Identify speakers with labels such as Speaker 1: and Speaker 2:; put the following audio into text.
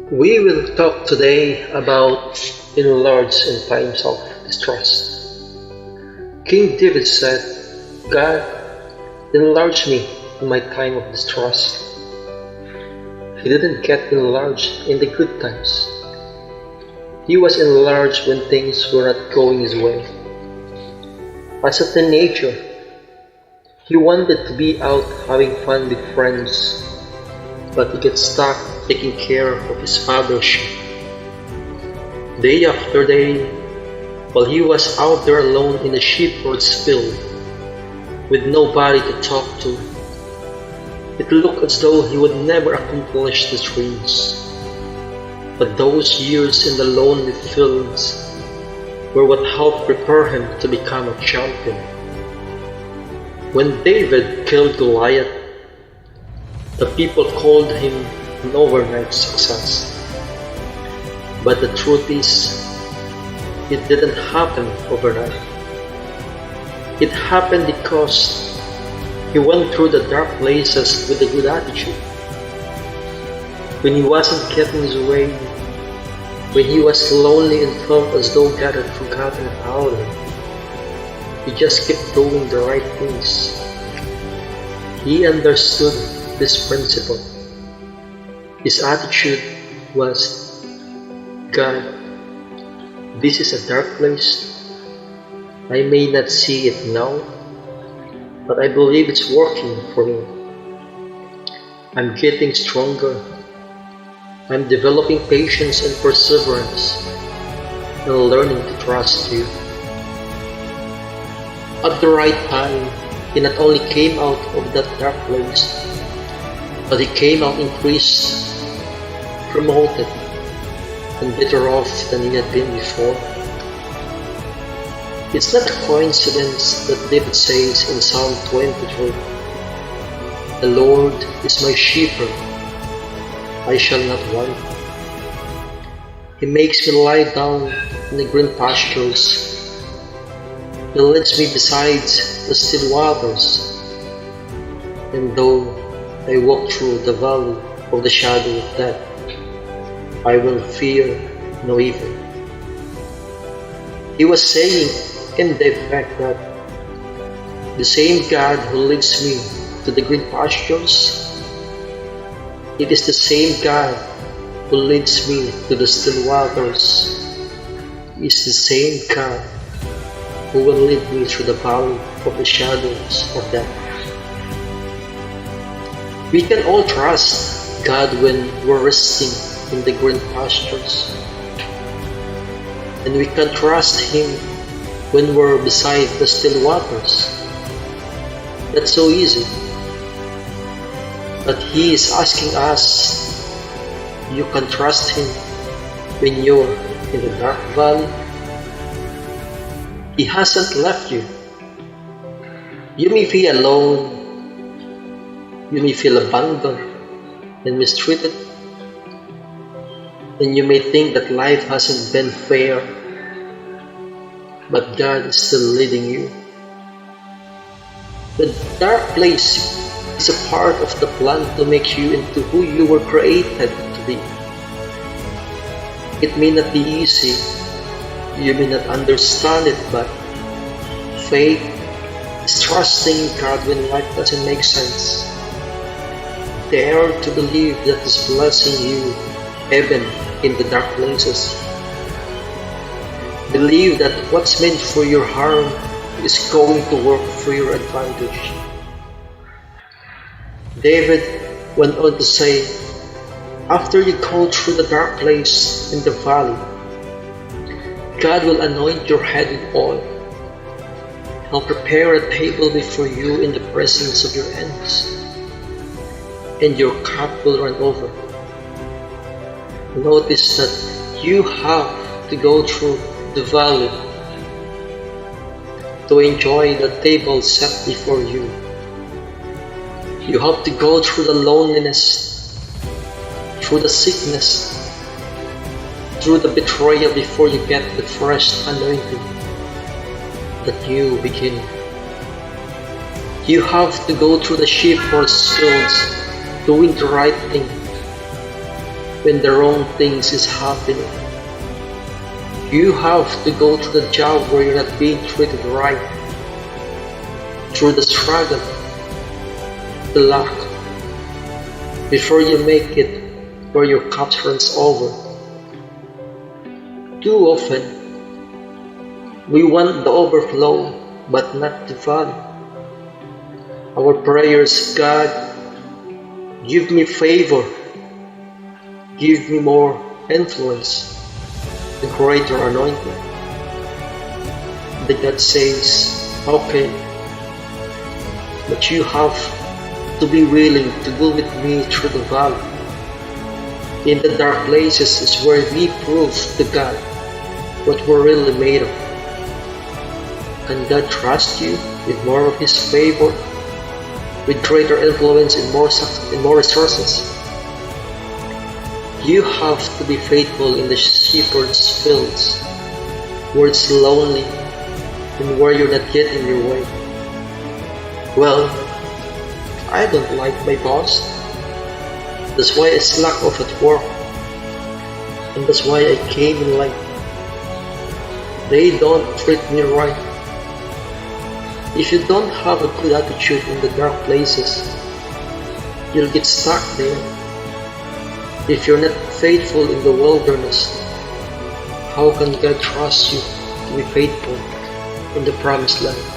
Speaker 1: We will talk today about enlarged in times of distress. King David said, God, enlarge me in my time of distress. He didn't get enlarged in the good times. He was enlarged when things were not going his way. As a teenager, he wanted to be out having fun with friends, but he got stuck taking care of his father's sheep. Day after day, while he was out there alone in the sheepherds' field, with nobody to talk to, it looked as though he would never accomplish his dreams. But those years in the lonely fields were what helped prepare him to become a champion. When David killed Goliath, the people called him an overnight success. But the truth is, it didn't happen overnight. It happened because he went through the dark places with a good attitude. When he wasn't getting his way, when he was lonely and felt as though God had forgotten about him, he just kept doing the right things. He understood this principle. His attitude was, God, this is a dark place. I may not see it now, but I believe it's working for me. I'm getting stronger. I'm developing patience and perseverance, and learning to trust you. At the right time, he not only came out of that dark place, but he came out increased, promoted, and better off than he had been before. It's not a coincidence that David says in Psalm 23, "The Lord is my shepherd, I shall not want. He makes me lie down in the green pastures. He leads me beside the still waters. And though I walk through the valley of the shadow of death, I will fear no evil." He was saying in the effect that the same God who leads me to the green pastures, it is the same God who leads me to the still waters. He is the same God who will lead me through the valley of the shadows of death. We can all trust God when we're resting in the green pastures. And we can trust Him when we're beside the still waters. That's so easy. But He is asking us, you can trust Him when you're in the dark valley? He hasn't left you. You may feel alone. You may feel abandoned and mistreated. And you may think that life hasn't been fair. But God is still leading you. The dark place is a part of the plan to make you into who you were created to be. It may not be easy, you may not understand it, but faith is trusting in God when life doesn't make sense. Dare to believe that He's blessing you even in the dark places. Believe that what's meant for your harm is going to work for your advantage. David went on to say, after you go through the dark place in the valley, God will anoint your head with oil. He'll prepare a table before you in the presence of your enemies, and your cup will run over. Notice that you have to go through the valley to enjoy the table set before you. You have to go through the loneliness, through the sickness, through the betrayal before you get the fresh anointing, the new beginning. You have to go through the sheepherds' fields doing the right thing, when the wrong things is happening. You have to go to the job where you're not being treated right, through the struggle, the lack, before you make it where your cup runs over. Too often, we want the overflow but not the value. Our prayers, God, give me favor, give me more influence, the greater anointing. But God says, okay, but you have to be willing to go with me through the valley. In the dark places is where we prove to God what we're really made of. Can God trust you with more of His favor, with greater influence and more resources? You have to be faithful in the shepherd's fields, where it's lonely and where you're not getting your way. Well, I don't like my boss. That's why I slack off at work. And that's why I came in late. They don't treat me right. If you don't have a good attitude in the dark places, you'll get stuck there. If you're not faithful in the wilderness, how can God trust you to be faithful in the promised land?